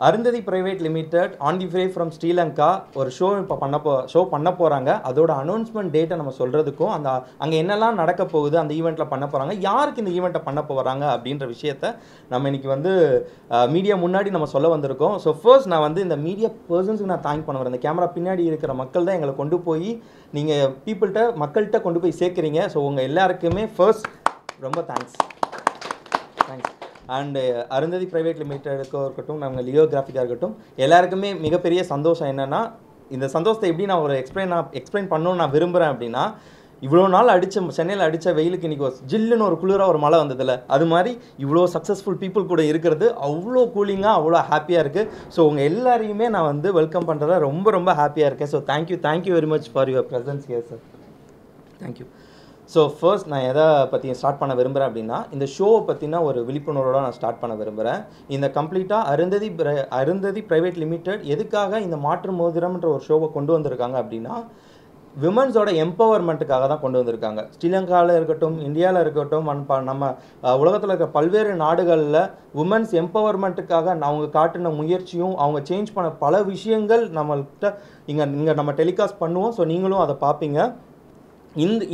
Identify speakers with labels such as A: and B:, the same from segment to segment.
A: Arundhati private limited on the way from Sri Lanka ஒரு show இப்போ பண்ண போகிறாங்க. அதோட அனௌன்ஸ்மெண்ட் டேட்டை நம்ம சொல்கிறதுக்கும் அங்கே என்னெல்லாம் நடக்க போகுது, அந்த ஈவெண்ட்டில் பண்ண போகிறாங்க, யாருக்கு இந்த ஈவெண்ட்டை பண்ண போகிறாங்க அப்படின்ற விஷயத்த நம்ம இன்றைக்கி வந்து மீடியா முன்னாடி நம்ம சொல்ல வந்திருக்கோம். ஸோ ஃபர்ஸ்ட் நான் வந்து இந்த மீடியா பர்சன்ஸுக்கு நான் தேங்க் பண்ண வரேன். இந்த கேமரா பின்னாடி இருக்கிற மக்கள் தான் எங்களை கொண்டு போய் நீங்கள் மக்கள்கிட்ட கொண்டு போய் சேர்க்குறீங்க. ஸோ உங்கள் எல்லாருக்குமே ஃபர்ஸ்ட் ரொம்ப தேங்க்ஸ். அண்ட் அருந்ததி பிரைவேட் லிமிடெடுக்கும் இருக்கட்டும், நாங்கள் லியோகிராஃபிக்காக இருக்கட்டும், எல்லாருக்குமே மிகப்பெரிய சந்தோஷம் என்னென்னா, இந்த சந்தோஷத்தை எப்படி நான் ஒரு எக்ஸ்பிளைன் பண்ணணும்னு நான் விரும்புகிறேன் அப்படின்னா, இவ்வளோ நாள் சென்னையில் அடித்த வெயிலுக்கு இன்றைக்கி ஜில்லுன்னு ஒரு குளிராக ஒரு மழை வந்ததில்ல, அது மாதிரி இவ்வளோ சக்ஸஸ்ஃபுல் பீப்புள் கூட இருக்கிறது அவ்வளோ கூலிங்காக அவ்வளோ ஹாப்பியாக இருக்குது. ஸோ உங்கள் எல்லாரையுமே நான் வந்து வெல்கம் பண்ணுறத ரொம்ப ரொம்ப ஹாப்பியாக இருக்கேன். So thank you very much for your presence here sir. Thank you. So first நான் எதை பற்றி ஸ்டார்ட் பண்ண விரும்புகிறேன் அப்படின்னா, இந்த ஷோவை பற்றினா ஒரு விழிப்புணர்வோடு நான் ஸ்டார்ட் பண்ண விரும்புகிறேன். இந்த கம்ப்ளீட்டாக அருந்ததி பிரைவேட் லிமிடெட் எதுக்காக இந்த மாற்று மோதிரம்ன்ற ஒரு ஷோவை கொண்டு வந்திருக்காங்க அப்படின்னா, விமன்ஸோட எம்பவர்மெண்ட்டுக்காக தான் கொண்டு வந்திருக்காங்க. ஸ்ரீலங்காவில் இருக்கட்டும், இந்தியாவில் இருக்கட்டும், நம்ம உலகத்தில் இருக்க பல்வேறு நாடுகளில் உமன்ஸ் எம்பவர்மெண்ட்டுக்காக அவங்க காட்டின முயற்சியும் அவங்க சேஞ்ச் பண்ண பல விஷயங்கள் நம்மள்கிட்ட இங்கே நம்ம டெலிகாஸ்ட் பண்ணுவோம். ஸோ நீங்களும் அதை பார்ப்பீங்க.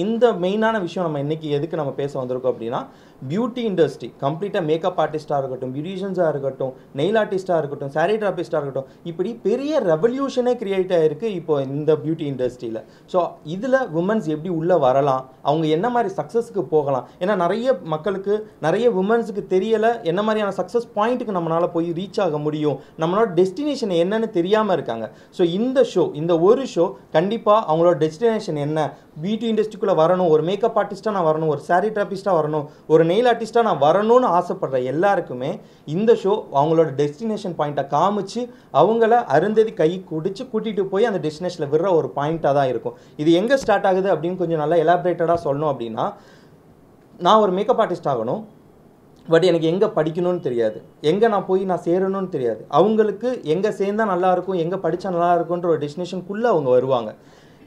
A: இந்த மெயினான விஷயம் நம்ம இன்றைக்கி எதுக்கு நம்ம பேச வந்திருக்கோம் அப்படின்னா, பியூட்டி இண்டஸ்ட்ரி கம்ப்ளீட்டாக மேக்கப் ஆர்டிஸ்ட்டாக இருக்கட்டும், பியூட்டிஷியன்ஸாக இருக்கட்டும், நெயில் ஆர்டிஸ்ட்டாக இருக்கட்டும், சாரீ ட்ராபிஸ்ட்டாக இருக்கட்டும், இப்படி பெரிய ரெவல்யூஷனே கிரியேட் ஆகிருக்கு இப்போ இந்த பியூட்டி இண்டஸ்ட்ரியில். ஸோ இதில் உமன்ஸ் எப்படி உள்ளே வரலாம், அவங்க என்ன மாதிரி சக்ஸஸ்க்கு போகலாம், ஏன்னா நிறைய மக்களுக்கு நிறைய உமன்ஸுக்கு தெரியலை என்ன மாதிரியான சக்ஸஸ் பாயிண்ட்டுக்கு நம்மளால் போய் ரீச் ஆக முடியும், நம்மளோட டெஸ்டினேஷன் என்னன்னு தெரியாமல் இருக்காங்க. ஸோ இந்த ஒரு ஷோ கண்டிப்பாக அவங்களோட டெஸ்டினேஷன் என்ன, பியூட்டி இண்டஸ்ட்ரிக்குள்ளே வரணும், ஒரு மேக்கப் ஆர்டிஸ்ட்டாக நான் வரணும், ஒரு சாரீ ட்ராபிஸ்ட்டாக வரணும், ஒரு நெயில் ஆர்டிஸ்ட்டாக நான் வரணும்னு ஆசைப்படுற எல்லாருக்குமே இந்த ஷோ அவங்களோட டெஸ்டினேஷன் பாயிண்ட்டை காமிச்சு அவங்கள அருந்ததி கை குடிச்சு கூட்டிகிட்டு போய் அந்த டெஸ்டினேஷனில் விடுற ஒரு பாயிண்ட்டாக தான் இருக்கும். இது எங்கே ஸ்டார்ட் ஆகுது அப்படின்னு கொஞ்சம் நல்லா எலாபரேட்டடாக சொல்லணும் அப்படின்னா, நான் ஒரு மேக்கப் ஆர்டிஸ்ட் ஆகணும், பட் எனக்கு எங்கே படிக்கணும்னு தெரியாது, எங்கே நான் போய் நான் சேரணும்னு தெரியாது. அவங்களுக்கு எங்கே சேர்ந்தால் நல்லாயிருக்கும், எங்கே படித்தா நல்லாயிருக்குன்ற ஒரு டெஸ்டினேஷனுக்குள்ளே அவங்க வருவாங்க.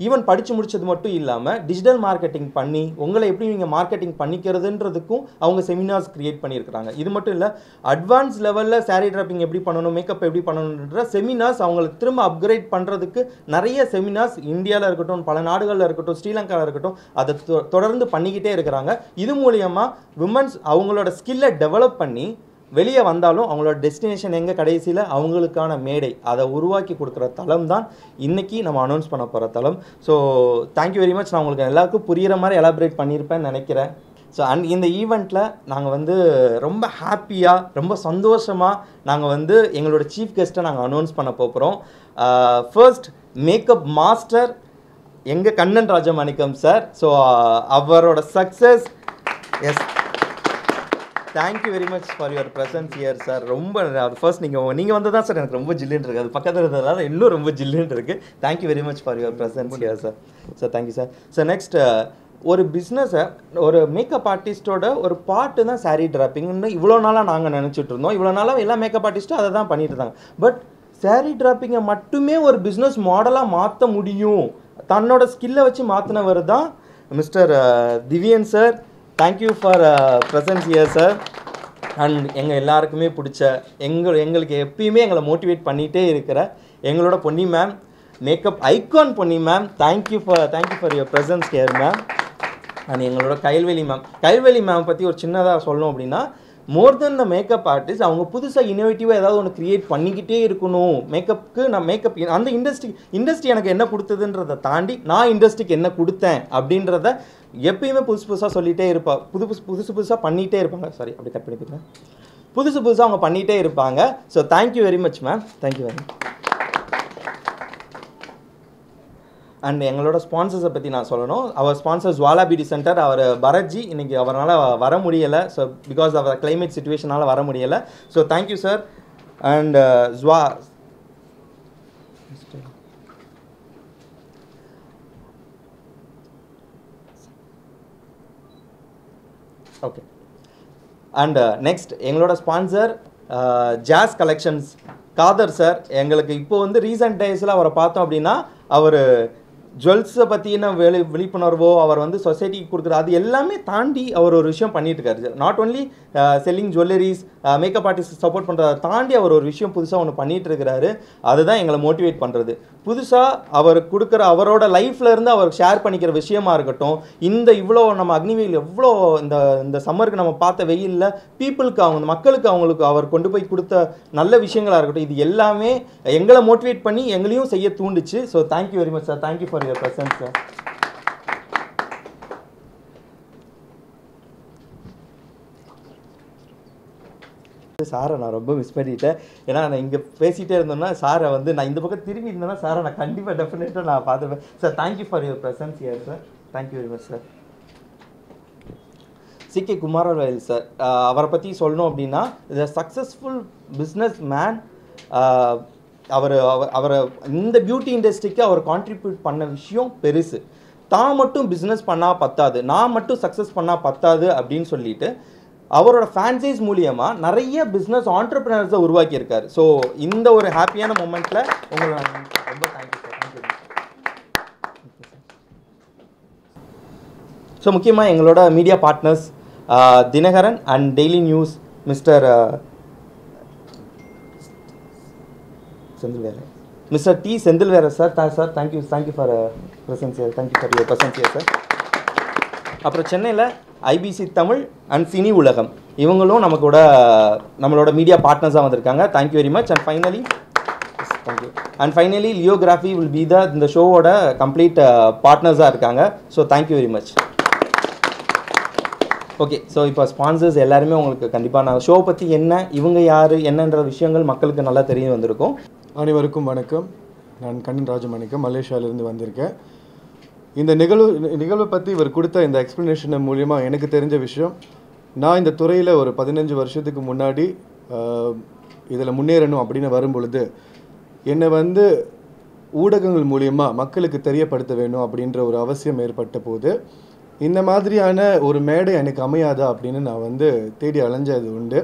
A: ஈவன் படித்து முடிச்சது மட்டும் இல்லாமல் டிஜிட்டல் மார்க்கெட்டிங் பண்ணி உங்களை எப்படி நீங்கள் மார்க்கெட்டிங் பண்ணிக்கிறதுன்றதுக்கும் அவங்க செமினார்ஸ் க்ரியேட் பண்ணியிருக்கிறாங்க. இது மட்டும் இல்லை, அட்வான்ஸ் லெவலில் சாரீ ட்ராப்பிங் எப்படி பண்ணணும், மேக்கப் எப்படி பண்ணணுன்ற செமினார்ஸ் அவங்களுக்கு திரும்ப அப்கிரேட் பண்ணுறதுக்கு நிறைய செமினார்ஸ் இந்தியாவில் இருக்கட்டும், பல நாடுகளில் இருக்கட்டும், ஸ்ரீலங்காவில் இருக்கட்டும், அதை தொடர்ந்து பண்ணிக்கிட்டே இருக்கிறாங்க. இது மூலியமாக விமன்ஸ் அவங்களோட ஸ்கில்லை டெவலப் பண்ணி வெளியே வந்தாலும் அவங்களோட டெஸ்டினேஷன் எங்கே கடைசியில் அவங்களுக்கான மேடை அதை உருவாக்கி கொடுக்குற தளம் தான் இன்றைக்கி நம்ம அனௌன்ஸ் பண்ண போகிற தளம். So thank you very much. நான் உங்களுக்கு எல்லாருக்கும் புரிகிற மாதிரி எலாபரேட் பண்ணியிருப்பேன்னு நினைக்கிறேன். ஸோ இந்த ஈவெண்ட்டில் நாங்கள் வந்து ரொம்ப ஹாப்பியாக ரொம்ப சந்தோஷமாக நாங்கள் வந்து எங்களோட சீஃப் கெஸ்ட்டை நாங்கள் அனௌன்ஸ் பண்ண போகிறோம். ஃபர்ஸ்ட் மேக்கப் மாஸ்டர் எங்கள் கண்ணன் ராஜமாணிக்கம் சார். ஸோ அவரோட success thank you very much for your presence here sir. ரொம்ப ஃபர்ஸ்ட் நீங்கள் வந்து தான் சார் எனக்கு ரொம்ப ஜில்லுன்னு இருக்குது, அது பக்கத்தில் இருந்ததுனால இன்னும் ரொம்ப ஜில்லுன்னு இருக்குது. Thank you very much for your presence here sir. Sir thank you sir. Sir next, ஒரு பிஸ்னஸை ஒரு மேக்கப் ஆர்டிஸ்ட்டோட ஒரு பார்ட்டு தான் சாரீ ட்ராப்பிங்னு இவ்வளோ நாளாக நாங்கள் நினச்சிட்டு இருந்தோம். இவ்வளோ நாளாக எல்லா மேக்கப் ஆர்டிஸ்ட்டும் அதை தான் பண்ணிட்டு இருந்தாங்க. பட் சாரீ ட்ராப்பிங்கை மட்டுமே ஒரு பிஸ்னஸ் மாடலாக மாற்ற முடியும், தன்னோட ஸ்கில்லை வச்சு மாற்றினவர் தான் mister Divyan sir. Thank you for presence here sir. And எங்கள் எல்லாருக்குமே பிடிச்ச எங்களுக்கு எப்பயுமே எங்களை மோட்டிவேட் பண்ணிகிட்டே இருக்கிற எங்களோட Ponni ma'am, makeup icon Ponni ma'am, thank you for your presence here ma'am. And எங்களோட கைல்வெளி மேம் பற்றி ஒரு சின்னதாக சொல்லணும் அப்படின்னா, மோர் தென் த மேக்கப் ஆர்டிஸ்ட் அவங்க புதுசாக இனோவேட்டிவாக ஏதாவது ஒன்று க்ரியேட் பண்ணிக்கிட்டே இருக்கணும். மேக்கப்புக்கு நான் மேக்கப் அந்த இண்டஸ்ட்ரி எனக்கு என்ன கொடுத்ததுன்றதை தாண்டி நான் இண்டஸ்ட்ரிக்கு என்ன கொடுத்தேன் அப்படின்றத எப்பயுமே புதுசாக சொல்லிகிட்டே இருப்பாங்க, புதுசாக பண்ணிகிட்டே இருப்பாங்க. சாரி, அப்படி கட் பண்ணிக்கிறேன். புதுசாக அவங்க பண்ணிகிட்டே இருப்பாங்க. So thank you very much ma'am. Thank you very much. And எங்களோட ஸ்பான்சர்ஸை பற்றி நான் சொல்லணும். அவர் ஸ்பான்சர் ஜுவாலா பியூட்டி சென்டர், அவர் பரத்ஜி இன்றைக்கி அவரால் வர முடியலை. ஸோ பிகாஸ் அவர் கிளைமேட் சுச்சுவேஷனால் வர முடியலை. So thank you sir. And okay. And next எங்களோட ஸ்பான்சர் ஜாஸ் கலெக்ஷன்ஸ் காதர் சார். எங்களுக்கு இப்போ வந்து ரீசெண்ட் டேஸில் அவரை பார்த்தோம் அப்படின்னா அவர் ஜுவல்ஸை பற்றின விழிப்புணர்வோ அவர் வந்து சொசைட்டிக்கு கொடுக்குற அது எல்லாமே தாண்டி அவர் ஒரு விஷயம் பண்ணிட்டு இருக்காரு. Not only selling jewelleries, makeup artist support பண்ணுறதை தாண்டி அவர் ஒரு விஷயம் புதுசாக ஒன்று பண்ணிட்டு இருக்கிறாரு. அதுதான் எங்களை மோட்டிவேட் பண்ணுறது. புதுசாக அவர் கொடுக்குற அவரோட லைஃப்ல இருந்து அவர் ஷேர் பண்ணிக்கிற விஷயமா இருக்கட்டும், இந்த இவ்வளோ நம்ம அக்னிவேல் எவ்வளோ இந்த சம்மருக்கு நம்ம பார்த்த வெயிலில் பீப்புளுக்கு மக்களுக்கு அவங்களுக்கு அவர் கொண்டு போய் கொடுத்த நல்ல விஷயங்களாக இருக்கட்டும், இது எல்லாமே எங்களை மோட்டிவேட் பண்ணி எங்களையும் செய்ய தூண்டுச்சு. So thank you very much sir. Thank you for your presence sir. சாரை நான் ரொம்ப மிஸ் பண்ணிட்டேன். ஏன்னா நான் இங்கே பேசிகிட்டே இருந்தோம்னா சாரை வந்து நான் இந்த பக்கம் திரும்பி இருந்தேன்னா சாரை நான் கண்டிப்பாக டெஃபினட்டாக நான் பார்த்துருப்பேன். Sir thank you for your presence here sir. Thank you very much sir. C K. Kumaravel sir, அவரை பற்றி சொல்லணும் அப்படின்னா is a successful business man. அவரை இந்த பியூட்டி இண்டஸ்ட்ரிக்கு அவர் கான்ட்ரிபியூட் பண்ண விஷயம் பெருசு. தான் மட்டும் பிஸ்னஸ் பண்ணால் பத்தாது, நான் மட்டும் சக்ஸஸ் பண்ணால் பத்தாது அப்படின்னு சொல்லிட்டு அவரோட ஃபேன்சைஸ் மூலியமாக நிறைய பிஸ்னஸ் ஆண்டர்பிரினர்ஸை உருவாக்கியிருக்காரு. ஸோ இந்த ஒரு ஹாப்பியான மூமெண்ட்டில் உங்களை நான் ரொம்ப தேங்க்யூ சார். தேங்க்யூ. ஸோ முக்கியமாக எங்களோட media partners Dinakaran and daily news mister mister T செந்தில்வேர sir. Sir thank you for presence sir. Thank you for your presence sir. அப்புறம் சென்னையில் ஐபிசி தமிழ் அண்ட் சினி உலகம் இவங்களும் நம்மளோட மீடியா பார்ட்னர்ஸாக வந்திருக்காங்க. Thank you very much. And finally லியோகிராஃபி வில் பி இந்த ஷோவோட கம்ப்ளீட் பார்ட்னர்ஸாக இருக்காங்க. So thank you very much. Okay, so இப்போ ஸ்பான்சர்ஸ் எல்லாருமே உங்களுக்கு கண்டிப்பாக நான் ஷோ பற்றி என்ன, இவங்க யார் என்னன்ற விஷயங்கள் மக்களுக்கு நல்லா தெரிய வந்திருக்கும்.
B: அனைவருக்கும் வணக்கம். நான் கண்ணன் ராஜமாணிக்கம், மலேசியாவிலிருந்து வந்திருக்கேன். இந்த நிகழ்வை பற்றி இவர் கொடுத்த இந்த எக்ஸ்ப்ளனேஷன் மூலியமாக எனக்கு தெரிஞ்ச விஷயம், நான் இந்த துறையில் ஒரு 15 வருஷத்துக்கு முன்னாடி இதில் முன்னேறணும் அப்படின்னு வரும்பொழுது என்னை வந்து ஊடகங்கள் மூலியமாக மக்களுக்கு தெரியப்படுத்த வேணும் அப்படின்ற ஒரு அவசியம் ஏற்பட்ட போது இந்த மாதிரியான ஒரு மேடை எனக்கு அமையாதா அப்படின்னு நான் வந்து தேடி அலைஞ்சது உண்டு.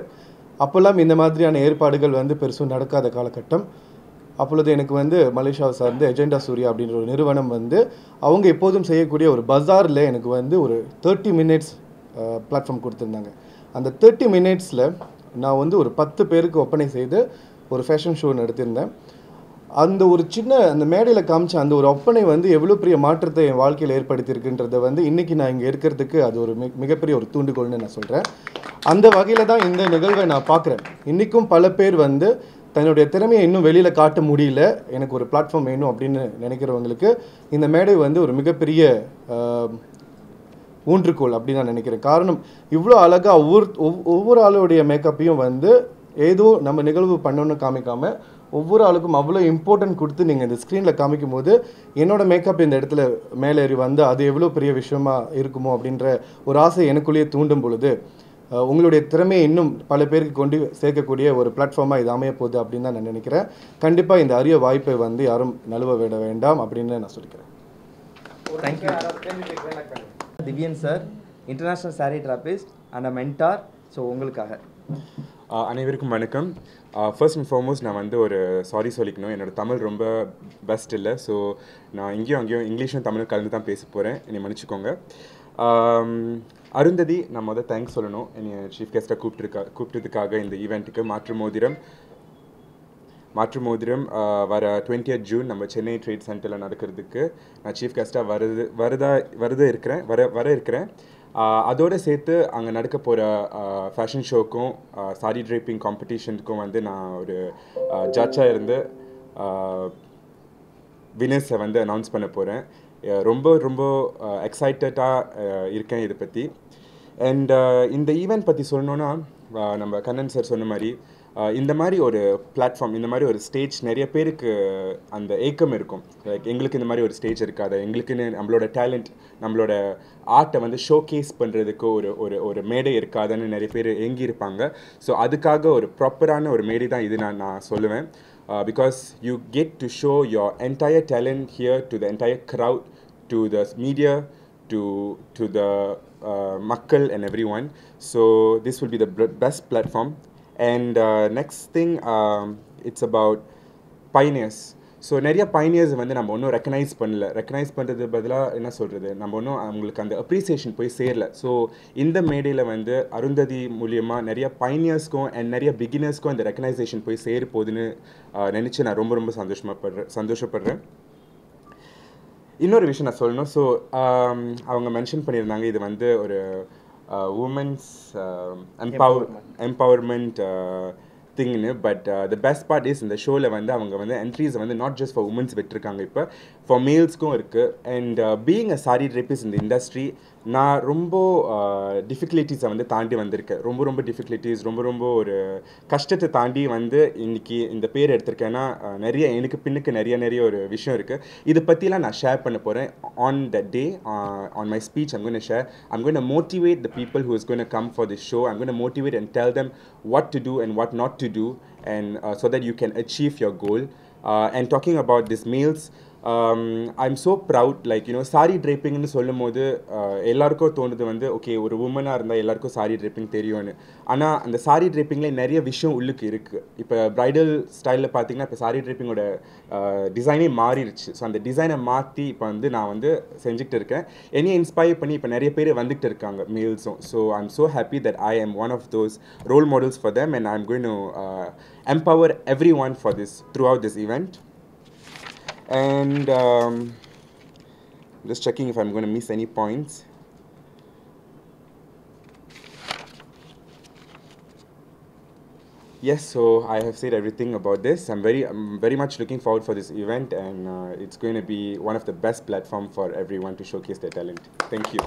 B: அப்போல்லாம் இந்த மாதிரியான ஏற்பாடுகள் வந்து பெருசும் நடக்காத காலகட்டம். அப்பொழுது எனக்கு வந்து மலேசியாவை சார்ந்த எஜெண்டா சூர்யா அப்படின்ற ஒரு நிறுவனம் வந்து அவங்க எப்போதும் செய்யக்கூடிய ஒரு பஜாரில் எனக்கு வந்து ஒரு 30 மினிட்ஸ் பிளாட்ஃபார்ம் கொடுத்துருந்தாங்க. அந்த 30 மினிட்ஸில் நான் வந்து ஒரு 10 பேருக்கு ஒப்பனை செய்து ஒரு ஃபேஷன் ஷோ நடத்தியிருந்தேன். அந்த ஒரு அந்த மேடையில் காமிச்ச அந்த ஒரு ஒப்பனை வந்து எவ்வளோ பெரிய மாற்றத்தை என் வாழ்க்கையில் ஏற்படுத்தியிருக்குன்றதை வந்து இன்றைக்கி நான் இங்கே இருக்கிறதுக்கு அது ஒரு மிகப்பெரிய ஒரு தூண்டுகோள்னு நான் சொல்கிறேன். அந்த வகையில் தான் இந்த நிகழ்வை நான் பார்க்குறேன். இன்றைக்கும் பல பேர் வந்து தன்னுடைய திறமையை இன்னும் வெளியில் காட்ட முடியல, எனக்கு ஒரு பிளாட்ஃபார்ம் வேணும் அப்படின்னு நினைக்கிறவங்களுக்கு இந்த மேடை வந்து ஒரு மிகப்பெரிய ஊன்றுகோல் அப்படின்னு நான் நினைக்கிறேன். காரணம், இவ்வளோ அழகாக ஒவ்வொரு ஆளுடைய மேக்கப்பையும் வந்து ஏதோ நம்ம நிகழ்வு பண்ணணும்னு காமிக்காமல் ஒவ்வொரு ஆளுக்கும் அவ்வளோ இம்பார்ட்டன்ட் கொடுத்து நீங்கள் இந்த ஸ்க்ரீனில் காமிக்கும் போது என்னோடய மேக்கப் இந்த இடத்துல மேலேறி வந்து அது எவ்வளோ பெரிய விஷயமா இருக்குமோ அப்படின்ற ஒரு ஆசை எனக்குள்ளேயே தூண்டும் பொழுது உங்களுடைய திறமையை இன்னும் பல பேருக்கு கொண்டு சேர்க்கக்கூடிய ஒரு பிளாட்ஃபார்மாக இது அமைய போகுது அப்படின்னு தான் நான் நினைக்கிறேன். கண்டிப்பாக இந்த அரிய வாய்ப்பை வந்து யாரும் நழுவ விட வேண்டாம் அப்படின்னு நான் சொல்லிக்கிறேன்.
A: Thank you. Divyan sir, international sorry TRAPPIST and a mentor. So உங்களுக்காக
C: அனைவருக்கும் வணக்கம். ஃபர்ஸ்ட் அண்ட் ஃபார்மோஸ்ட் நான் வந்து ஒரு சாரி சொல்லிக்கணும். என்னோடய தமிழ் ரொம்ப பெஸ்ட் இல்லை. ஸோ நான் இங்கேயும் அங்கேயும் இங்கிலீஷும் தமிழும் கலந்து தான் பேச போகிறேன், என்னை மன்னிச்சுக்கோங்க. அருந்ததி, நான் முதல் தேங்க்ஸ் சொல்லணும். என்னை சீஃப் கெஸ்ட்டாக கூப்பிட்டதுக்காக இந்த ஈவெண்ட்டுக்கு. மாற்று மோதிரம் வர 20th ஜூன் நம்ம சென்னை ட்ரேட் சென்டரில் நடக்கிறதுக்கு நான் சீஃப் கெஸ்ட்டாக வர இருக்கிறேன். அதோடு சேர்த்து அங்கே நடக்க போகிற ஃபேஷன் ஷோக்கும் சாரி ட்ரேப்பிங் காம்படிஷனுக்கும் வந்து நான் ஒரு ஜட்ஜாக இருந்து வினர்ஸை வந்து அனௌன்ஸ் பண்ண போகிறேன். ரொம்ப ரொம்ப எக்ஸைட்டடாக இருக்கேன் இதை பற்றி. அண்ட் இந்த ஈவெண்ட் பற்றி சொல்லணுன்னா, நம்ம கண்ணன் சார் சொன்ன மாதிரி இந்த மாதிரி ஒரு பிளாட்ஃபார்ம், இந்த மாதிரி ஒரு ஸ்டேஜ் நிறைய பேருக்கு அந்த ஏக்கம் இருக்கும். லைக் எங்களுக்கு இந்த மாதிரி ஒரு ஸ்டேஜ் இருக்காது, எங்களுக்குன்னு நம்மளோட டேலண்ட், நம்மளோட ஆர்ட்டை வந்து ஷோகேஸ் பண்ணுறதுக்கு ஒரு மேடை இருக்காதுன்னு நிறைய பேர் ஏங்கி இருப்பாங்க. ஸோ அதுக்காக ஒரு ப்ராப்பரான ஒரு மேடை தான் இது நான் சொல்லுவேன். Because you get to show your entire talent here to the entire crowd, to the media, to the makkal and everyone. So this will be the best platform. And next thing, it's about pioneers. So நிறைய pioneers வந்து நம்ம ஒன்றும் recognise பண்ணுறது பதிலாக என்ன சொல்கிறது, நம்ம ஒன்றும் அவங்களுக்கு அந்த அப்ரிசியேஷன் போய் சேரல. ஸோ இந்த மேடையில் வந்து அருந்ததி மூலியமாக நிறைய பைனியர்ஸ்க்கும் அண்ட் நிறைய பிகினர்ஸ்க்கும் இந்த ரெக்கனைசேஷன் போய் சேர போகுதுன்னு நினச்சி நான் ரொம்ப ரொம்ப சந்தோஷப்படுறேன். இன்னொரு விஷயம் நான் சொல்லணும். ஸோ அவங்க மென்ஷன் பண்ணியிருந்தாங்க இது வந்து ஒரு உமன்ஸ் எம்பவர்மெண்ட் திங்னு. But the best part is இந்த ஷோவில் வந்து அவங்க வந்து என்ட்ரிஸ் வந்து நாட் ஜஸ்ட் ஃபார் உமன்ஸ் விட்டுருக்காங்க, இப்போ ஃபார் மேல்ஸ்க்கும் இருக்குது. அண்ட் பீயிங் அ சாரி ட்ரேப்பிஸ்ட் இந்த இண்டஸ்ட்ரி நான் ரொம்ப டிஃபிகல்ட்டிஸை வந்து தாண்டி வந்திருக்கேன். ரொம்ப டிஃபிகல்ட்டிஸ், ரொம்ப ஒரு கஷ்டத்தை தாண்டி வந்து இன்றைக்கி இந்த பேர் எடுத்திருக்கேன்னா நிறைய எனக்கு பின்னுக்கு நிறைய ஒரு விஷயம் இருக்குது. இதை பற்றிலாம் நான் ஷேர் பண்ண போகிறேன். On the day on my speech I'm going to share. I'm going to motivate the people who is going to come for this show. I'm going to motivate and tell them what to do and what not to do, and so that you can achieve your goal. And talking about these meals, I'm so proud, like you know, sari draping னு சொல்லும்போது எல்லாருக்கும் தோணுது வந்து okay ஒரு உமனாக இருந்தால் எல்லாருக்கும் sorry draping தெரியும்னு. ஆனால் அந்த சாரி ட்ரேப்பிங்கில் நிறைய விஷயம் உள்ளுக்கு இருக்குது. இப்போ ப்ரைடல் ஸ்டைலில் பார்த்தீங்கன்னா இப்போ சாரி ட்ரேப்பிங்கோட டிசைனே மாறிடுச்சு. ஸோ அந்த டிசைனை மாற்றி இப்போ வந்து நான் வந்து செஞ்சுக்கிட்டு இருக்கேன். என்னையை இன்ஸ்பயர் பண்ணி இப்போ நிறைய பேர் வந்துகிட்டு இருக்காங்க மேல்ஸும். So I'm so happy that I am one of those role models for them, and I'm going to empower everyone for this throughout this event. And just checking if I'm going to miss any points. Yes, so I have said everything about this. I'm very much looking forward for this event, and it's going to be one of the best platform for everyone to showcase their talent. Thank you.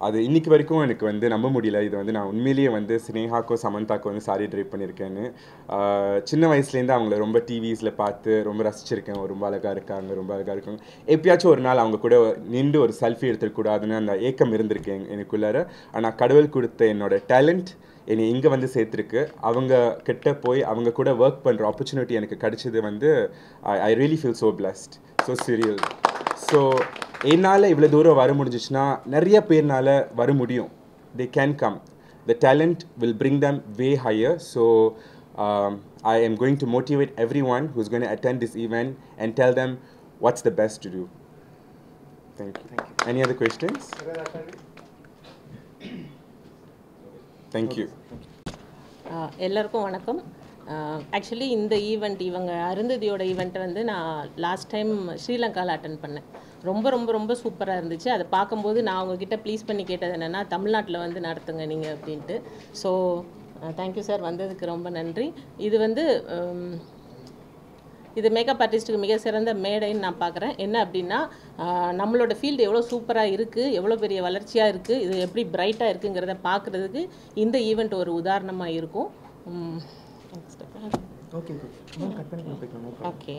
C: அது இன்றைக்கி வரைக்கும் எனக்கு வந்து நம்ப முடியல. இது வந்து நான் உண்மையிலேயே வந்து ஸ்னேகாக்கும் சமந்தாக்கும் வந்து சாரி ட்ரைப் பண்ணியிருக்கேன்னு. சின்ன வயசுலேருந்து அவங்கள ரொம்ப டிவிஸில் பார்த்து ரொம்ப ரசிச்சிருக்கேன். ரொம்ப அழகாக இருக்காங்க. எப்பயாச்சும் ஒரு நாள் அவங்க கூட நின்று ஒரு செல்ஃபி எடுத்துக்கூடாதுன்னு அந்த ஏக்கம் இருந்திருக்கேன் எனக்குள்ளார. ஆனால் கடவுள் கொடுத்த என்னோட டேலண்ட் என்னை இங்கே வந்து சேர்த்துருக்கு. அவங்க கிட்ட போய் அவங்க கூட ஒர்க் பண்ணுற ஆப்பர்ச்சுனிட்டி எனக்கு கிடைச்சது வந்து I really feel so blessed, so serial. So என்னால் இவ்வளோ தூரம் வர முடிஞ்சிச்சுன்னா நிறைய பேர்னால் வர முடியும். They can come. The talent will bring them way higher. So I am going to motivate everyone who's going to attend this event and tell them what's the best to do. Thank you. Any other questions? Thank you.
D: எல்லாருக்கும் வணக்கம். Actually இந்த event இவங்க அருந்ததியோட ஈவெண்ட்டை வந்து நான் last time ஸ்ரீலங்காவில் attend பண்ணேன். ரொம்ப சூப்பராக இருந்துச்சு. அதை பார்க்கும்போது நான் அவங்கக்கிட்ட ப்ளீஸ் பண்ணி கேட்டது என்னென்னா தமிழ்நாட்டில் வந்து நடத்துங்க நீங்கள் அப்படின்ட்டு. ஸோ தேங்க்யூ சார், வந்ததுக்கு ரொம்ப நன்றி. இது வந்து இது மேக்கப் ஆர்டிஸ்ட்டுக்கு மிக சிறந்த மேடைன்னு நான் பார்க்குறேன். என்ன அப்படின்னா நம்மளோட ஃபீல்டு எவ்வளோ சூப்பராக இருக்குது, எவ்வளோ பெரிய வளர்ச்சியாக இருக்குது, இது எப்படி பிரைட்டாக இருக்குங்கிறத பார்க்குறதுக்கு இந்த ஈவெண்ட் ஒரு உதாரணமாக இருக்கும். ஓகே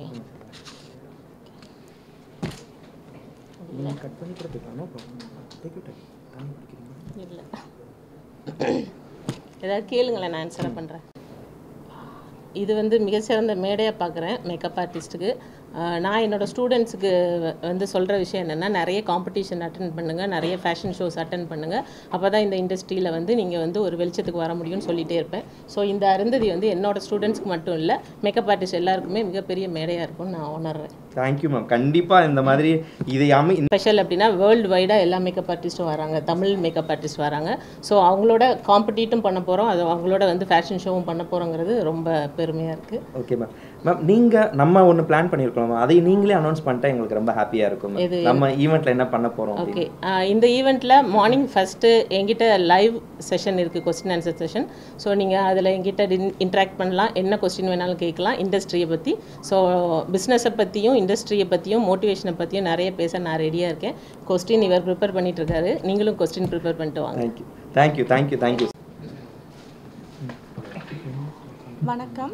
D: இல்லை ஏதாவது கேளுங்களேன், நான் ஆன்சராக பண்ணுறேன். இது வந்து மிகச்சிறந்த மேடையாக பார்க்குறேன் மேக்கப் ஆர்டிஸ்ட்டுக்கு. நான் என்னோடய ஸ்டூடெண்ட்ஸுக்கு வந்து சொல்கிற விஷயம் என்னென்னா நிறைய காம்படிஷன் அட்டன் பண்ணுங்கள், நிறைய ஃபேஷன் ஷோஸ் அட்டன் பண்ணுங்கள். அப்போ தான் இந்த இண்டஸ்ட்ரியில் வந்து நீங்கள் வந்து ஒரு வெளிச்சத்துக்கு வர முடியும்னு சொல்லிகிட்டே இருப்பேன். ஸோ இந்த அருந்ததி வந்து என்னோடய ஸ்டூடெண்ட்ஸ்க்கு மட்டும் இல்லை, மேக்கப் ஆர்டிஸ்ட் எல்லாருக்குமே மிகப்பெரிய மேடையாக இருக்கும்னு நான் உணர்றேன்.
A: Thank you ma'am. கண்டிப்பாக இந்த மாதிரி இதை
D: ஸ்பெஷல் அப்படின்னா வேர்ல்டு வைடாக எல்லா மேக்கப் ஆர்டிஸ்ட்டும் வராங்க, தமிழ் மேக்கப் ஆர்டிஸ்ட் வராங்க. ஸோ அவங்களோட காம்படிட்டும் பண்ண போகிறோம், அது அவங்களோட வந்து ஃபேஷன் ஷோவும் பண்ண போகிறோங்கிறது ரொம்ப பெருமையாக இருக்குது.
A: Okay ma'am. மேம் நீங்கள் நம்ம ஒன்று பிளான் பண்ணியிருக்கோம், அதை நீங்களே அனௌன்ஸ் பண்ணிட்டா எங்களுக்கு ரொம்ப ஹாப்பியாக இருக்கும். நம்ம ஈவெண்ட்டில் என்ன பண்ண போகிறோம்?
D: ஓகே, இந்த ஈவெண்ட்டில் மார்னிங் ஃபஸ்ட்டு எங்கிட்ட லைவ் செஷன் இருக்குது, கொஸ்டின் ஆன்சர் செஷன். ஸோ நீங்கள் அதில் எங்கிட்ட இன்ட்ராக்ட் பண்ணலாம், என்ன கொஸ்டின் வேணாலும் கேட்கலாம் இண்டஸ்ட்ரியை பற்றி. ஸோ பிஸ்னஸை பற்றியும் இண்டஸ்ட்ரியை பற்றியும் மோட்டிவேஷனை பற்றியும் நிறைய பேச நான் ரெடியாக இருக்கேன். கொஸ்டின் இவர் ப்ரிப்பேர் பண்ணிட்டு இருக்காரு, நீங்களும் கொஸ்டின் ப்ரிப்பேர் பண்ணிட்டு வாங்க.
A: தேங்க்யூ.
E: வணக்கம்,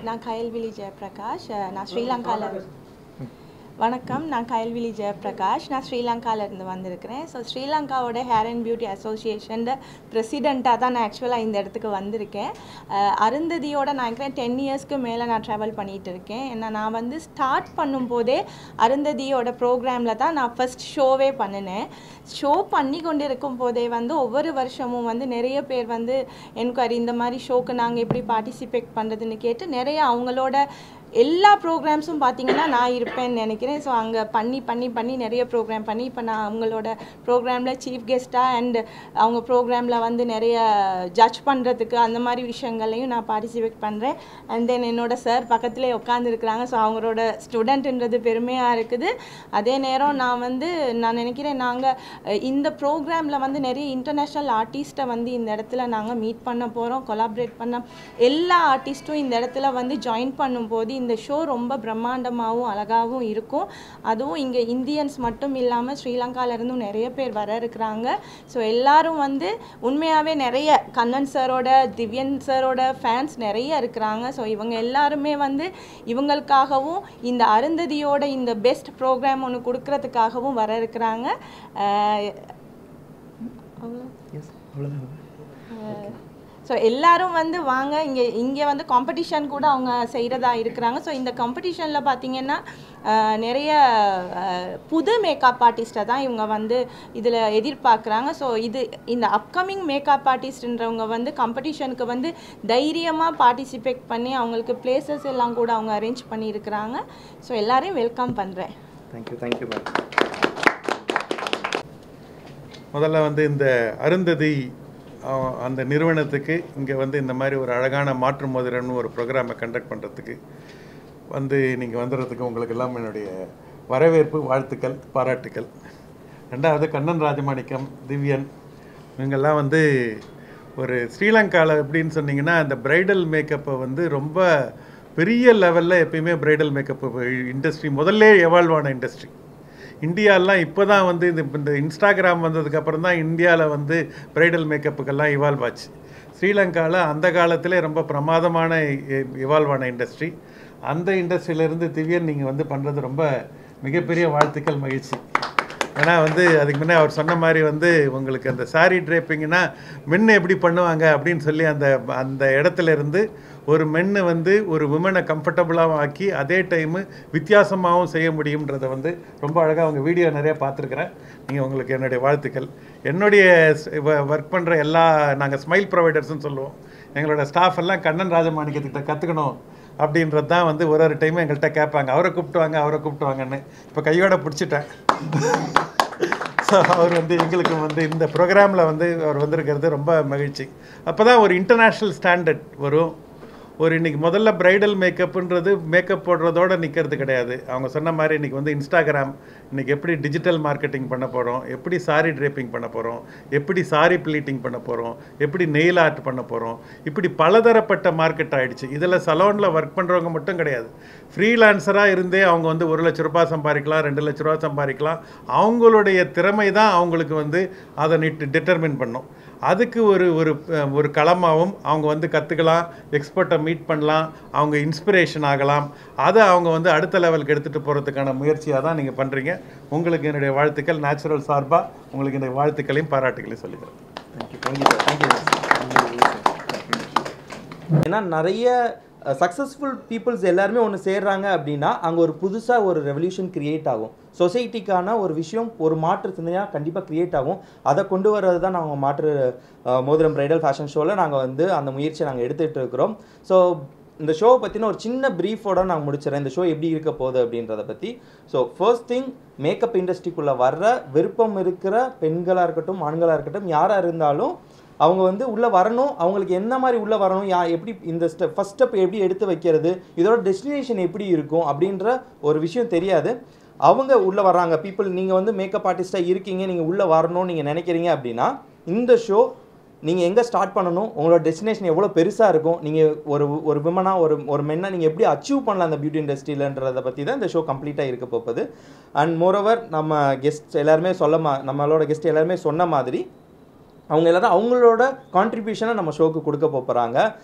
E: நான் கயல்விழி ஜெயபிரகாஷ். நான் ஸ்ரீலங்காவில் வணக்கம், நான் கயல்விழி ஜெயபிரகாஷ். நான் ஸ்ரீலங்காவிலேருந்து வந்திருக்கிறேன். ஸோ ஸ்ரீலங்காவோட ஹேர் அண்ட் பியூட்டி அசோசியேஷன் பிரசிடெண்ட்டாக தான் நான் ஆக்சுவலாக இந்த இடத்துக்கு வந்திருக்கேன். அருந்ததியோட நான் இருக்கிறேன் 10 இயர்ஸ்க்கு மேலே நான் ட்ராவல் பண்ணிகிட்டு இருக்கேன். ஏன்னா நான் வந்து ஸ்டார்ட் பண்ணும்போதே அருந்ததியோட ப்ரோக்ராமில் தான் நான் ஃபஸ்ட் ஷோவே பண்ணினேன். ஷோ பண்ணி கொண்டு இருக்கும் போதே வந்து ஒவ்வொரு வருஷமும் வந்து நிறைய பேர் வந்து என்கொயரி இந்த மாதிரி ஷோக்கு நாங்கள் எப்படி பார்ட்டிசிபேட் பண்ணுறதுன்னு கேட்டு நிறைய அவங்களோட எல்லா ப்ரோக்ராம்ஸும் பார்த்திங்கன்னா நான் இருப்பேன்னு நினைக்கிறேன். ஸோ அங்கே பண்ணி நிறைய ப்ரோக்ராம் பண்ணி இப்போ நான் அவங்களோட ப்ரோக்ராமில் சீஃப் கெஸ்ட்டாக அண்ட் அவங்க ப்ரோக்ராமில் வந்து நிறைய ஜட்ஜ் பண்ணுறதுக்கு அந்த மாதிரி விஷயங்கள்லையும் நான் பார்ட்டிசிபேட் பண்ணுறேன். அண்ட் தென் என்னோட சார் பக்கத்துலேயே உட்காந்துருக்குறாங்க. ஸோ அவங்களோட ஸ்டூடெண்ட்டுன்றது பெருமையாக இருக்குது. அதே நேரம் நான் நினைக்கிறேன் நாங்கள் இந்த ப்ரோக்ராமில் வந்து நிறைய இன்டர்நேஷ்னல் ஆர்டிஸ்ட்டை வந்து இந்த இடத்துல நாங்கள் மீட் பண்ண போகிறோம், கொலாபரேட் பண்ண எல்லா ஆர்டிஸ்ட்டும் இந்த இடத்துல வந்து ஜாயின் பண்ணும்போது இந்த ஷோ ரொம்ப பிரம்மாண்டமாகவும் அழகாகவும் இருக்கும். அதுவும் இங்கே இந்தியன்ஸ் மட்டும் இல்லாமல் ஸ்ரீலங்காவிலேருந்தும் நிறைய பேர் வர இருக்கிறாங்க. ஸோ எல்லாரும் வந்து உண்மையாகவே நிறைய கண்ணன் சாரோட திவ்யன் சாரோட ஃபேன்ஸ் நிறைய இருக்கிறாங்க. ஸோ இவங்க எல்லாருமே வந்து இவங்களுக்காகவும் இந்த அருந்ததியோட இந்த பெஸ்ட் ப்ரோக்ராம் ஒன்று கொடுக்கறதுக்காகவும் வர இருக்கிறாங்க. ஸோ எல்லாரும் வந்து வாங்க, இங்கே வந்து காம்படிஷன் கூட அவங்க செய்கிறதா இருக்கிறாங்க. ஸோ இந்த காம்படிஷனில் பார்த்திங்கன்னா நிறைய புது மேக்கப் ஆர்டிஸ்ட்டை தான் இவங்க வந்து இதில் எதிர்பார்க்குறாங்க. ஸோ இந்த அப்கமிங் மேக்கப் ஆர்டிஸ்ட்ன்றவங்க வந்து காம்படிஷனுக்கு வந்து தைரியமாக பார்ட்டிசிபேட் பண்ணி அவங்களுக்கு பிளேசஸ் எல்லாம் கூட அவங்க அரேஞ்ச் பண்ணியிருக்கிறாங்க. ஸோ எல்லாரையும் வெல்கம் பண்ணுறேன்.
A: Thank you ma'am.
F: முதல்ல வந்து இந்த அருந்ததி அந்த நிறுவனத்துக்கு இங்கே வந்து இந்த மாதிரி ஒரு அழகான மாற்று மோதிரம்னு ஒரு ப்ரோக்ராமை கண்டக்ட் பண்ணுறதுக்கு வந்து நீங்கள் வந்துடுறதுக்கு உங்களுக்கு எல்லாம் என்னுடைய வரவேற்பு, வாழ்த்துக்கள், பாராட்டுக்கள். ரெண்டாவது கண்ணன் ராஜமாணிக்கம், திவ்யன் இவங்கெல்லாம் வந்து ஒரு ஸ்ரீலங்காவில் எப்படின்னு சொன்னிங்கன்னா அந்த ப்ரைடல் மேக்கப்பை வந்து ரொம்ப பெரிய லெவலில் எப்பயுமே ப்ரைடல் மேக்கப் இண்டஸ்ட்ரி முதல்ல எவால்வ் ஆன இண்டஸ்ட்ரி. இந்தியாலாம் இப்போ தான் வந்து இந்த இன்ஸ்டாகிராம் வந்ததுக்கப்புறம் தான் இந்தியாவில் வந்து ப்ரைடல் மேக்கப்புக்கெல்லாம் இவால்வ் ஆச்சு. ஸ்ரீலங்காவில் அந்த காலத்திலே ரொம்ப பிரமாதமான இவால்வ் ஆன இண்டஸ்ட்ரி. அந்த இண்டஸ்ட்ரியிலேருந்து திவ்யன் நீங்கள் வந்து பண்ணுறது ரொம்ப மிகப்பெரிய வாழ்த்துக்கள், மகிழ்ச்சி. ஏன்னா வந்து அதுக்கு முன்னே அவர் சொன்ன மாதிரி வந்து உங்களுக்கு அந்த சாரீ ட்ரேப்பிங்னா மென்னு எப்படி பண்ணுவாங்க அப்படின்னு சொல்லி அந்த இடத்துல இருந்து ஒரு மென்னு வந்து ஒரு விமனை கம்ஃபர்டபுளாகவும் ஆக்கி அதே டைமு வித்தியாசமாகவும் செய்ய முடியுன்றதை வந்து ரொம்ப அழகாக அவங்க வீடியோ நிறையா பார்த்துருக்குறேன். நீங்கள் உங்களுக்கு என்னுடைய வாழ்த்துக்கள். என்னுடைய ஒர்க் பண்ணுற நாங்கள் ஸ்மைல் ப்ரொவைடர்ஸ்ன்னு சொல்லுவோம். எங்களோட ஸ்டாஃப் எல்லாம் கண்ணன் ராஜமாணிக்கத்திட்ட கற்றுக்கணும் அப்படின்றது தான் வந்து ஒரு டைமும் எங்கள்கிட்ட கேட்பாங்க. அவரை கூப்பிட்டுவாங்கன்னு இப்போ கையோட பிடிச்சிட்டேன். ஸோ அவர் வந்து எங்களுக்கு வந்து இந்த ப்ரோக்ராமில் வந்து அவர் வந்திருக்கிறது ரொம்ப மகிழ்ச்சி. அப்போ தான் ஒரு இன்டர்நேஷ்னல் ஸ்டாண்டர்ட் வரும். இன்றைக்கி முதல்ல ப்ரைடல் மேக்கப்புன்றது மேக்கப் போடுறதோடு நிற்கிறது கிடையாது. அவங்க சொன்ன மாதிரி இன்றைக்கி வந்து இன்ஸ்டாகிராம், இன்றைக்கி எப்படி டிஜிட்டல் மார்க்கெட்டிங் பண்ண போகிறோம், எப்படி சாரி ட்ரேப்பிங் பண்ண போகிறோம், எப்படி சாரி ப்ளீட்டிங் பண்ண போகிறோம், எப்படி நெயில் ஆர்ட் பண்ண போகிறோம், இப்படி பலதரப்பட்ட மார்க்கெட் ஆகிடுச்சு. இதில் சலூனில் ஒர்க் பண்ணுறவங்க மட்டும் கிடையாது, ஃப்ரீலான்சராக இருந்தே அவங்க வந்து 1 லட்ச ரூபாய் சம்பாதிக்கலாம், 2 லட்ச ரூபா சம்பாதிக்கலாம். அவங்களுடைய திறமை தான் அவங்களுக்கு வந்து அதை டிட்டர்மின் பண்ணும். அதுக்கு ஒரு களமாகவும் அவங்க வந்து கற்றுக்கலாம், எக்ஸ்பர்ட்டை மீட் பண்ணலாம், அவங்க இன்ஸ்பிரேஷன் ஆகலாம். அதை அவங்க வந்து அடுத்த லெவலுக்கு எடுத்துகிட்டு போகிறதுக்கான முயற்சியாக தான் நீங்கள் பண்ணுறீங்க. உங்களுக்கு என்னுடைய வாழ்த்துக்கள். நேச்சுரல் சார்பாக உங்களுக்கு என்னுடைய வாழ்த்துக்களையும் பாராட்டுகளையும் சொல்லிக்கிறேன்.
A: ஏன்னா நிறைய சக்ஸஸ்ஃபுல் பீப்புள்ஸ் எல்லாருமே ஒன்று சேர்றாங்க அப்படின்னா அங்கே ஒரு புதுசாக ஒரு ரெவல்யூஷன் க்ரியேட் ஆகும். சொசைட்டிக்கான ஒரு விஷயம், ஒரு மாற்று சிந்தனையாக கண்டிப்பாக க்ரியேட் ஆகும். அதை கொண்டு வர்றது தான் நாங்கள் மாற்று மோதிரம் ப்ரைடல் ஃபேஷன் ஷோவில் நாங்கள் வந்து அந்த முயற்சியை நாங்கள் எடுத்துகிட்டு இருக்கிறோம். ஸோ இந்த ஷோவை பற்றின ஒரு சின்ன ப்ரீஃபோட நான் முடிச்சிடறேன், இந்த ஷோ எப்படி இருக்க போகுது அப்படின்றத பற்றி. ஸோ ஃபர்ஸ்ட் திங், மேக்கப் இண்டஸ்ட்ரிக்குள்ளே வர்ற விருப்பம் இருக்கிற பெண்களாக இருக்கட்டும், ஆண்களாக இருக்கட்டும், யாராக இருந்தாலும் அவங்க வந்து உள்ளே வரணும். அவங்களுக்கு என்ன மாதிரி உள்ளே வரணும், எப்படி இந்த ஃபஸ்ட் ஸ்டெப் எப்படி எடுத்து வைக்கிறது, இதோட டெஸ்டினேஷன் எப்படி இருக்கும் அப்படின்ற ஒரு விஷயம் தெரியாது. அவங்க உள்ளே வர்றாங்க பீப்புள். நீங்கள் வந்து மேக்கப் ஆர்டிஸ்ட்டாக இருக்கீங்க, நீங்கள் உள்ளே வரணும்னு நீங்கள் நினைக்கிறீங்க அப்படின்னா இந்த ஷோ நீங்கள் எங்கே ஸ்டார்ட் பண்ணணும், உங்களோட டெஸ்டினேஷன் எவ்வளோ பெருசாக இருக்கும், நீங்கள் ஒரு விமனாக ஒரு மென்னாக நீங்கள் எப்படி அச்சீவ் பண்ணலாம் அந்த பியூட்டி இண்டஸ்ட்ரியிலன்றதை பற்றி தான் இந்த ஷோ கம்ப்ளீட்டாக இருக்க போகுது. அண்ட் மோரோவர் நம்ம கெஸ்ட் எல்லாருமே நம்மளோட கெஸ்ட் எல்லாருமே சொன்ன மாதிரி அவங்க எல்லாரும் அவங்களோட கான்ட்ரிபியூஷனை நம்ம ஷோக்கு கொடுக்க போகிறாங்க.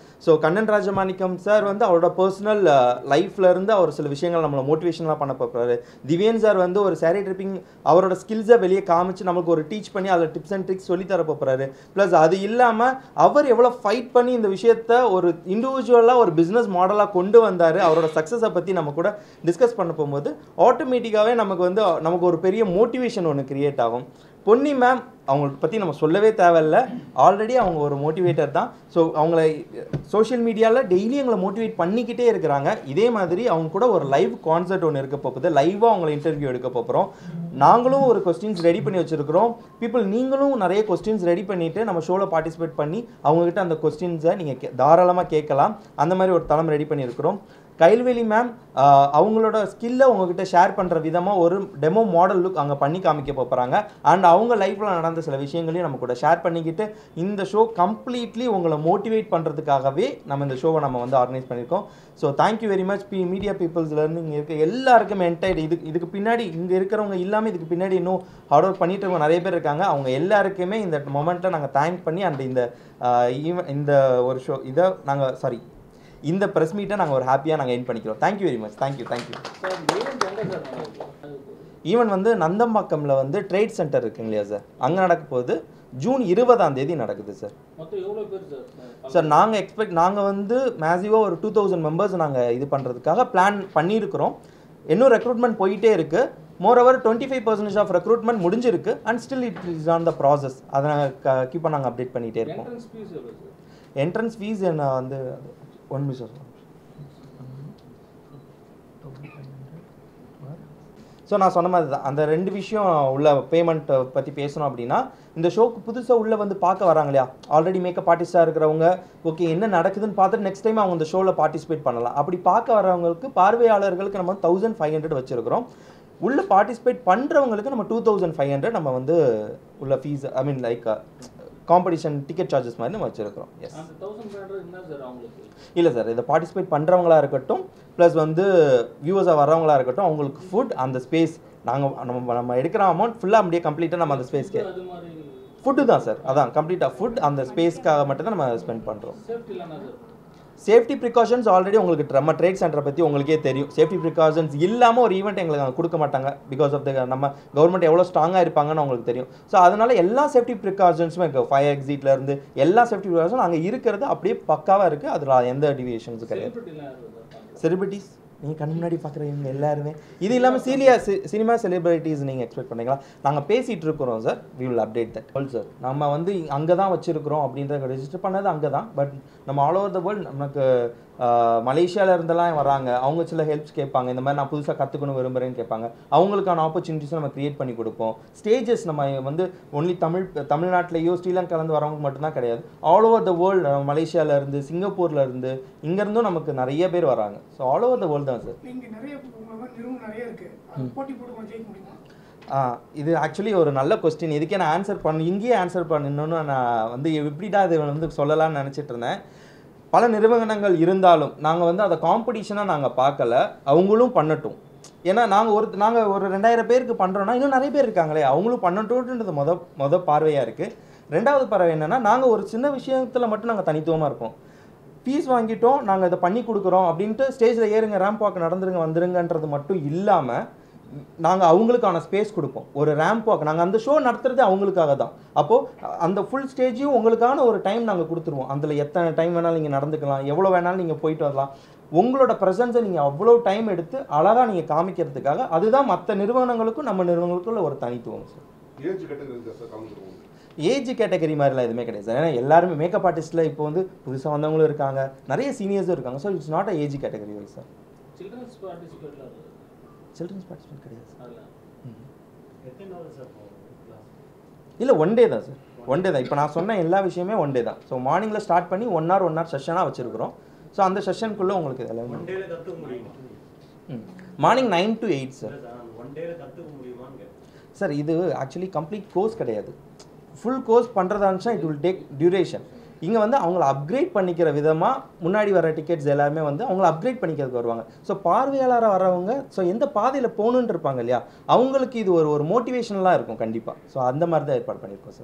A: ஸோ கண்ணன் ராஜமாணிக்கம் சார் வந்து அவரோட பர்சனல் லைஃப்லேருந்து அவர் சில விஷயங்கள் நம்மளை மோட்டிவேஷனலாக பண்ண போகிறாரு. திவ்யன் சார் வந்து ஒரு சாரி ட்ரிப்பிங் அவரோட ஸ்கில்ஸை வெளியே காமிச்சு நமக்கு ஒரு டீச் பண்ணி அதில் டிப்ஸ் அண்ட் ட்ரிக்ஸ் சொல்லித்தர போகிறாரு. ப்ளஸ் அது இல்லாமல் அவர் எவ்வளோ ஃபைட் பண்ணி இந்த விஷயத்த ஒரு இண்டிவிஜுவலாக ஒரு பிஸ்னஸ் மாடலாக கொண்டு வந்தார், அவரோட சக்ஸஸை பற்றி நம்ம கூட டிஸ்கஸ் பண்ண போகும்போது ஆட்டோமேட்டிக்காகவே நமக்கு ஒரு பெரிய மோட்டிவேஷன் ஒன்று கிரியேட் ஆகும். பொன்னி மேம் அவங்கள பற்றி நம்ம சொல்லவே தேவையில்லை, ஆல்ரெடி அவங்க ஒரு மோட்டிவேட்டர் தான். ஸோ அவங்கள சோஷியல் மீடியாவில் டெய்லி எங்களை மோட்டிவேட் பண்ணிக்கிட்டே இருக்கிறாங்க. இதே மாதிரி அவங்க கூட ஒரு லைவ் கான்சர்ட் ஒன்று இருக்க போகுது, லைவாக அவங்கள இன்டர்வியூ எடுக்க போகிறோம். நாங்களும் ஒரு கொஸ்டின்ஸ் ரெடி பண்ணி வச்சுருக்கிறோம். பீப்புள் நீங்களும் நிறைய கொஸ்டின்ஸ் ரெடி பண்ணிவிட்டு நம்ம ஷோவில் பார்ட்டிசிபேட் பண்ணி அவங்கக்கிட்ட அந்த கொஸ்டின்ஸை நீங்கள் தாராளமாக கேட்கலாம். அந்த மாதிரி ஒரு தளம் ரெடி பண்ணியிருக்கிறோம். கைல்வெளி மேம் அவங்களோட ஸ்கில்லை உங்ககிட்ட ஷேர் பண்ணுற விதமாக ஒரு டெமோ மாடல் லுக் அங்கே பண்ணி காமிக்க போகிறாங்க. அண்ட் அவங்க லைஃப்பில் நடந்த சில விஷயங்களையும் நம்ம கூட ஷேர் பண்ணிக்கிட்டு இந்த ஷோ கம்ப்ளீட்லி உங்களை மோட்டிவேட் பண்ணுறதுக்காகவே நம்ம இந்த ஷோவை நம்ம வந்து ஆர்கனைஸ் பண்ணியிருக்கோம். So thank you very much media பீப்புள்ஸ்லேருந்து இங்கே இருக்க எல்லாருக்குமே என்டையர் இதுக்கு பின்னாடி இங்கே இருக்கிறவங்க இல்லாமல் இதுக்கு பின்னாடி இன்னும் ஹார்ட் ஒர்க் பண்ணிட்டு இருக்கவங்க நிறைய பேர் இருக்காங்க. அவங்க எல்லாருக்குமே இந்த மொமெண்ட்டில் நாங்கள் தேங்க் பண்ணி அண்ட் இந்த ஒரு ஷோ இதை நாங்கள் இந்த ப்ரெஸ் மீட்டை நாங்கள் ஒரு ஹாப்பியாக நாங்கள் எண்ட் பண்ணிக்கிறோம். Thank you very much. Thank you. Even வந்து நந்தம்பாக்கமில் வந்து ட்ரேட் சென்டர் இருக்குங்க இல்லையா சார், அங்கே நடக்க போகுது. ஜூன் 20 நடக்குது சார். சார் நாங்கள் வந்து மேசிவாக ஒரு 2000 மெம்பர்ஸ் நாங்கள் இது பண்ணுறதுக்காக பிளான் பண்ணியிருக்கிறோம். இன்னும் ரெக்ரூட்மெண்ட் போயிட்டே இருக்குது. மோரோவர் 25% ஆஃப் ரெக்ரூட்மெண்ட் முடிஞ்சிருக்கு and still it is on the process. அதை நாங்கள் கீப்பாக நாங்கள் அப்டேட் பண்ணிகிட்டே இருக்கோம். என்ட்ரன்ஸ் ஃபீஸ் என்ன வந்து 1 மினிட் சார். ஸோ நான் சொன்ன மாதிரி தான் அந்த 2 விஷயம் உள்ள பேமெண்ட்டை பற்றி பேசணும். அப்படின்னா இந்த ஷோக்கு புதுசாக உள்ளே வந்து பார்க்க வராங்க இல்லையா, ஆல்ரெடி மேக்கப் ஆர்டிஸ்டாக இருக்கிறவங்க ஓகே என்ன நடக்குதுன்னு பார்த்துட்டு நெக்ஸ்ட் டைம் அவங்க இந்த ஷோவில் பார்ட்டிசிபேட் பண்ணலாம். அப்படி பார்க்க வரவங்களுக்கு பார்வையாளர்களுக்கு நம்ம 1500 வச்சுருக்கிறோம். உள்ளே பார்ட்டிசிபேட் பண்ணுறவங்களுக்கு நம்ம 2500 நம்ம வந்து உள்ள fees like competition ticket charges மாதிரி நம்ம வச்சுருக்கிறோம். எஸ் இல்லை சார், இதை பார்ட்டிசிபேட் பண்ணுறவங்களா இருக்கட்டும் ப்ளஸ் வந்து வியூவர்ஸாக வர்றவங்களா இருக்கட்டும் அவங்களுக்கு ஃபுட் அந்த ஸ்பேஸ் நம்ம எடுக்கிற அமௌண்ட் ஃபுல்லாக அப்படியே கம்ப்ளீட்டாக நம்ம அந்த ஸ்பேஸ்க்கு ஃபுட்டு தான் சார். அதான் கம்ப்ளீட்டாக ஃபுட் அந்த ஸ்பேஸ்க்காக மட்டும் தான் நம்ம ஸ்பெண்ட் பண்ணுறோம். சேஃப்டி ப்ரிகாஷன்ஸ் ஆல்ரெடி உங்களுக்கு நம்ம ட்ரேட் சென்டரை பற்றி உங்களுக்கே தெரியும். சேஃப்டி ப்ரிகாஷன்ஸ் இல்லாமல் ஒரு ஈவெண்ட் எங்களுக்கு அங்கே கொடுக்க மாட்டாங்க. பிகாஸ் ஆஃப் நம்ம கவர்மெண்ட் எவ்வளோ ஸ்ட்ராங்காக இருப்பாங்கன்னு உங்களுக்கு தெரியும். ஸோ அதனால் எல்லா சேஃப்டி ப்ரிகாஷன்ஸுமே இருக்குது. ஃபயர் எக்ஸிட்லேருந்து எல்லா சேஃப்டி ப்ரிகாஷனும் அங்கே இருக்கிறது அப்படியே பக்காவாக இருக்குது. அதில் எந்த டிவியேஷன்ஸும் கிடையாது. செலிபிரிட்டிஸ் நீங்கள் கண் முன்னாடி பார்க்குறவங்க எல்லாருமே இது இல்லாமல் சினிமா செலிபிரிட்டிஸ் நீங்கள் எக்ஸ்பெக்ட் பண்ணுறீங்களா? நாங்கள் பேசிகிட்டு இருக்கிறோம் sir. We will update that all sir. நம்ம வந்து அங்கே தான் வச்சுருக்கிறோம் அப்படின்றத ரெஜிஸ்டர் பண்ணது அங்கே தான். பட் நம்ம ஆல் ஓவர் த வேர்ல்டு நமக்கு மலேசியாவில் இருந்தெல்லாம் வராங்க. அவங்க சில ஹெல்ப்ஸ் கேட்பாங்க. இந்த மாதிரி நான் புதுசாக கற்றுக்கணும் விரும்புகிறேன்னு கேட்பாங்க. அவங்களுக்கான ஆப்பர்ச்சுனிட்டிஸும் நம்ம க்ரியேட் பண்ணி கொடுப்போம். ஸ்டேஜஸ் நம்ம வந்து ஒன்லி தமிழ்நாட்டிலேயோ ஸ்ரீலங்காலேருந்து வரவங்க மட்டும்தான் கிடையாது. ஆல் ஓவர் த வேர்ல்டு மலேசியாவிலேருந்து சிங்கப்பூர்லேருந்து இங்கேருந்தும் நமக்கு நிறைய பேர் வராங்க. So all over the world தான் சார். இது ஆக்சுவலி ஒரு நல்ல கொஸ்டின். இதுக்கே நான் இங்கேயே ஆன்சர் பண்ணணும்னு நான் வந்து எப்படிடா இது வந்து சொல்லலாம்னு நினச்சிட்டு இருந்தேன். பல நிறுவனங்கள் இருந்தாலும் நாங்கள் வந்து அதை காம்படிஷனாக நாங்கள் பார்க்கல. அவங்களும் பண்ணட்டும். ஏன்னா நாங்கள் ஒரு 2000 பேருக்கு பண்ணுறோன்னா இன்னும் நிறைய பேர் இருக்காங்களே, அவங்களும் பண்ணட்டும்ன்றது மொதல் பார்வையாக இருக்குது. ரெண்டாவது பார்வை என்னென்னா நாங்கள் ஒரு சின்ன விஷயத்தில் மட்டும் நாங்கள் தனித்துவமாக இருப்போம். ஃபீஸ் வாங்கிட்டோம், நாங்கள் இதை பண்ணி கொடுக்குறோம் அப்படின்ட்டு ஸ்டேஜில் ஏறுங்க ரேம்ப் வாக் நடந்துருங்க வந்துருங்கன்றது மட்டும் இல்லாமல் நாங்கள் அவங்களுக்கான ஸ்பேஸ் கொடுப்போம். ஒரு ரேம்ப் வாக் நாங்கள் அந்த ஷோ நடத்துறது அவங்களுக்காக தான். அப்போது அந்த ஃபுல் ஸ்டேஜையும் உங்களுக்கான ஒரு டைம் நாங்கள் கொடுத்துருவோம். அதில் எத்தனை டைம் வேணாலும் நீங்கள் நடந்துக்கலாம், எவ்வளோ வேணாலும் நீங்கள் போயிட்டு வரலாம். உங்களோட ப்ரெசன்ஸை நீங்கள் அவ்வளோ டைம் எடுத்து அழகாக நீங்கள் காமிக்கிறதுக்காக அதுதான் மற்ற நிறுவனங்களுக்கும் நம்ம நிறுவனங்களுக்குள்ள ஒரு தனித்துவம் சார். ஏஜ் கேட்டகரி மாதிரிலாம் எதுவுமே கிடையாது சார். ஏன்னா எல்லாருமே மேக்கப் ஆர்டிஸ்ட்டில் இப்போ வந்து புதுசாக வந்தவங்களும் இருக்காங்க, நிறைய சீனியர்ஸும் இருக்காங்க. So it's not a age category wise sir. Childrens participate கிடையாது சார். இல்லை ஒன் டே தான் சார். ஒன் டே தான். இப்போ நான் சொன்ன எல்லா விஷயமே ஒன் டே தான். ஸோ மார்னிங்கில் ஸ்டார்ட் பண்ணி 1 hour செஷனாக வச்சுருக்கிறோம். ஸோ அந்த செஷனுக்குள்ளே உங்களுக்கு எல்லாமே மார்னிங் 9 to 8 சார். சார் இது ஆக்சுவலி கம்ப்ளீட் கோர்ஸ் கிடையாது. ஃபுல் கோர்ஸ் பண்ணுறதா இருந்துச்சுன்னா இட் வில் டேக் டியூரேஷன். இங்கே வந்து அவங்கள அப்கிரேட் பண்ணிக்கிற விதமாக முன்னாடி வர டிக்கெட்ஸ் எல்லாருமே வந்து அவங்கள அப்கிரேட் பண்ணிக்கிறதுக்கு வருவாங்க. ஸோ பார்வையாளராக வரவங்க ஸோ எந்த பாதையில் போகணுன்னு இருப்பாங்க இல்லையா, அவங்களுக்கு இது ஒரு மோட்டிவேஷனலாக இருக்கும் கண்டிப்பாக. ஸோ அந்த மாதிரி தான் ஏற்பாடு பண்ணியிருக்கோம் சார்.